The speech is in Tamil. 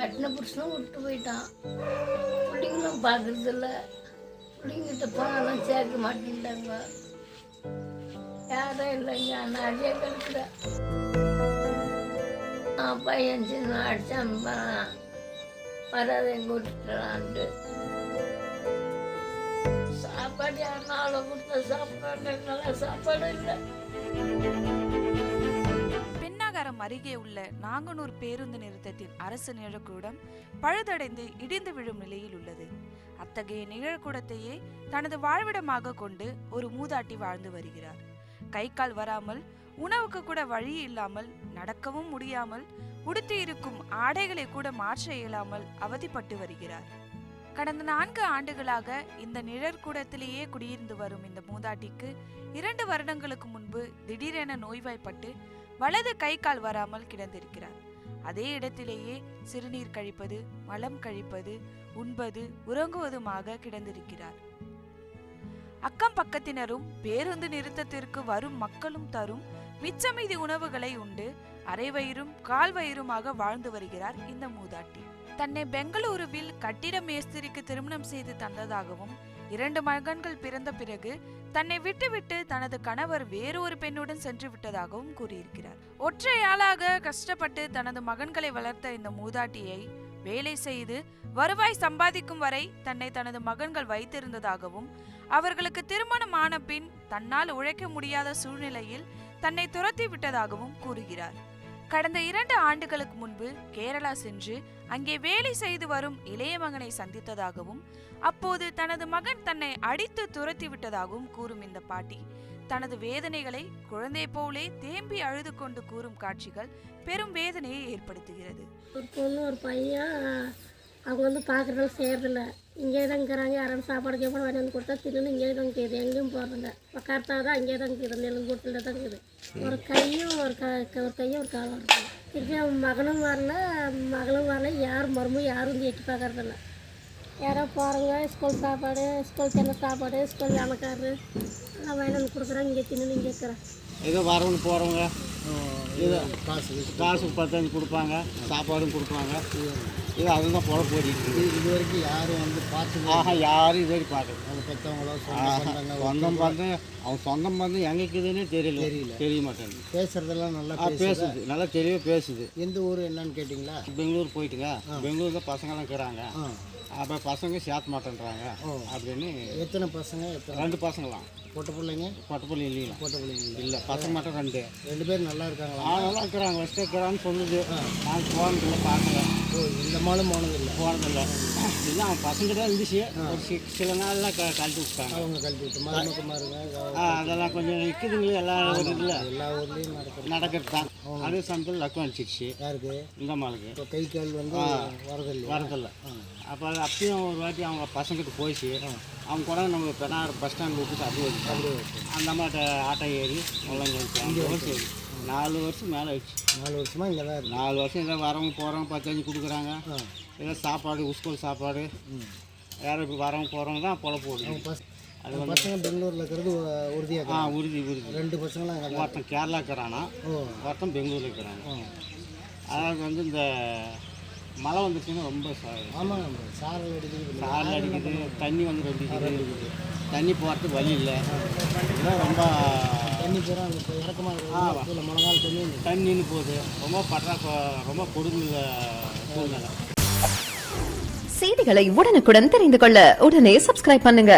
கட்டின புருஷனும் விட்டு போயிட்டான். பிள்ளைங்களும் பார்க்குறதில்ல. பிள்ளைங்கிட்ட போனாலும் சேர்க்க மாட்டேன்ட்டாங்க. யாரும் இல்லைங்க, நான் அடியே கிடக்குறேன். பையன் சின்ன அடிச்சான் வராத எங்கள் விட்டுலான்ட்டு. சாப்பாடு யாருன்னா அவ்வளோ கொடுத்தா சாப்பாடு நல்லா சாப்பாடு இல்லை. பெண்ணாகரம் அருகே உள்ள நாங்கனூர் பேருந்து நிறுத்தத்தின் அரசு நிழற்கூடம் பழுதடைந்து இடிந்து விழும் நிலையில் உள்ளது. அத்தகைய நிழற்கூடத்தையே தனது வாழ்விடமாக கொண்டு ஒரு மூதாட்டி வாழ்ந்து வருகிறார். கை கால் வராமல், உணவுக்கு கூட வழி இல்லாமல், நடக்கவும் முடியாமல், உடுத்தி இருக்கும் ஆடைகளை கூட மாற்ற இயலாமல் அவதிப்பட்டு வருகிறார். கடந்த 4 ஆண்டுகளாக இந்த நிழற்கூடத்திலேயே குடியிருந்து வரும் இந்த மூதாட்டிக்கு 2 வருடங்களுக்கு முன்பு திடீரென நோய்வாய்ப்பட்டு வலது கை கால் வராமல் கிடந்திருக்கிறார். அதே இடத்திலேயே சிறுநீர் கழிப்பது, மலம் கழிப்பது, உண்பது, உறங்குவதுமாக கிடந்திருக்கிறார். அக்கம் பக்கத்தினரும் பேருந்து நிறுத்தத்திற்கு வரும் மக்களும் தரும் மிச்சமீதி உணவுகளை உண்டு அரை வயிறும் கால் வயிறுமாக வாழ்ந்து வருகிறார் இந்த மூதாட்டி. தன்னை பெங்களூருவில் கட்டிட மேஸ்திரிக்கு திருமணம் செய்து தந்ததாகவும் 2 மகன்கள் பிறந்த பிறகு தன்னை விட்டுவிட்டு தனது கணவர் வேறொரு பெண்ணுடன் சென்று விட்டதாகவும் கூறியிருக்கிறார். ஒற்றையாளாக கஷ்டப்பட்டு தனது மகன்களை வளர்த்த இந்த மூதாட்டியை வேலை செய்து வருவாய் சம்பாதிக்கும் வரை தன்னை தனது மகன்கள் வைத்திருந்ததாகவும், அவர்களுக்கு திருமணம் ஆன பின் தன்னால் உழைக்க முடியாத சூழ்நிலையில் தன்னை துரத்தி விட்டதாகவும் கூறுகிறார். கடந்த 2 ஆண்டுகளுக்கு முன்பு கேரளா சென்று அங்கே வேலை செய்து வரும் இளைய மகனை சந்தித்ததாகவும், அப்போது தனது மகன் தன்னை அடித்து துரத்தி விட்டதாகவும் கூறும் இந்த பாட்டி தனது வேதனைகளை குழந்தை போலே தேம்பி அழுது கொண்டு கூறும் காட்சிகள் பெரும் வேதனையை ஏற்படுத்துகிறது. ஒரு பொண்ணு ஒரு பையன் அவங்க வந்து பார்க்குறதுல செய்கிறதில்ல. இங்கே தான் இருக்கிறாங்க. யாரும் சாப்பாடு கேப்பாடு வாங்கி வந்து கொடுத்தா தின்னு இங்கே தான் இருக்குது. எங்கேயும் போகிறதில்ல. கரெக்டாக தான் இங்கே தான் இருக்குது. நெல் கூட்டில் தான் இருக்குது. ஒரு கையும் ஒரு கையும் ஒரு காலம் இருக்குது. திருப்பி அவன் மகனும் வரல, மகளும் வரல. யாரும் மருமும் யாரும் வந்து எட்டி பார்க்கறதில்ல. யாரோ போகிறவங்க ஸ்கூல் சாப்பாடு, ஸ்கூல் சின்ன சாப்பாடு, ஸ்கூல் வேலைக்காரரு எல்லாம் வாங்கி வந்து கொடுக்குறாங்க. இங்கே தின்னு இங்கே இருக்கிறேன். ஏதோ வரவங்க போகிறவங்க இது காசு 10 கொடுப்பாங்க, சாப்பாடும் கொடுப்பாங்க. இது அதுதான் பொழப்பு ஓடிட்டு. இது வரைக்கும் யாரும் வந்து பார்த்து யாரும் இது வரைக்கும் பார்க்கல. அவங்க பெற்றவங்களோ சொந்தம் பார்த்து அவன் சொந்தம் பார்த்து எங்கே இருக்குதுன்னே தெரிய மாட்டேங்குது. பேசுறதெல்லாம் நல்லா பேசுது, நல்லா தெளிவாக பேசுது. எந்த ஊர் என்னன்னு கேட்டிங்களா? பெங்களூர் போயிட்டுங்க. பெங்களூர் தான் பசங்கள்லாம் இருக்கிறாங்க. அப்போ பசங்க சேர்த்த மாட்டேன்றாங்க அப்படின்னு. எத்தனை பசங்க? 2 பசங்களாம். பொட்ட பிள்ளைங்க? பொட்ட பிள்ளை இல்லைங்களா? பொட்ட பிள்ளைங்க இல்லை, பசங்க மட்டும் 2 பேர் நல்லா இருக்காங்களா? நல்லா இருக்கிறாங்க. ஃபஸ்ட்டு இருக்கிறான்னு சொல்லுது. நான் போனதில்லை, பார்க்கல. இந்த மாலும் போனதில்லை? போனதில்லை. இதுதான் அவன் பசங்க தான் இருந்துச்சு. ஒரு சில நாள்லாம் கழட்டி விட்டாங்க. அவங்க கழட்டி விட்டு மருமக்குமாருங்க அதெல்லாம் கொஞ்சம் நிற்குதுங்களே. எல்லா ஊர்ல எல்லா ஊர்லேயும் நடக்கிறது தான். அதே சமயத்தில் லக்கம் அடிச்சிடுச்சு. யாருக்கு? இந்த மாளுக்கு. இப்போ கை கால் வந்து வரதில்லை. அப்போ அப்பயும் ஒரு வாட்டி அவங்க பசங்கிட்ட போயிடுச்சு. அவங்க கூட நம்ம பெண்ணார் பஸ் ஸ்டாண்ட் விட்டுட்டு அப்படியே அந்த அம்மாட்ட ஆட்டோ ஏறி எல்லாம் கழிச்சு 4 வருஷம் மேலே ஆயிடுச்சு. 4 வருஷமா இங்கே தான் 4 வருஷம் ஏதோ வரவங்க போகிறவங்க 10 கொடுக்குறாங்க. ஏதோ சாப்பாடு, ஸ்கூல் சாப்பாடு, யாரும் இப்போ வரவங்க போகிறவங்க தான் பொழப்பு போடுது. அது பசங்க பெங்களூரில் இருக்கிறது உறுதியாக? உறுதி. 2 பசங்களாம் ஒருத்தன் கேரளா இருக்கிறானா, ஒருத்தன் பெங்களூரில் இருக்கிறாங்க. அதாவது வந்து இந்த மழை வந்துச்சுன்னா ரொம்ப ஆமாம், சாரல் அடிக்குது. தண்ணி வந்து ரெண்டிக்குது. தண்ணி போகிறதுக்கு வழி இல்லை. இதெல்லாம் ரொம்ப தண்ணி பூரா இறக்கமாக இருக்குது. இல்லை மழை தண்ணின்னு போகுது. ரொம்ப கொடுமை சூழ்நிலை. செய்திகளை உடனுக்குடன் தெரிந்து கொள்ள உடனே சப்ஸ்கிரைப் பண்ணுங்க.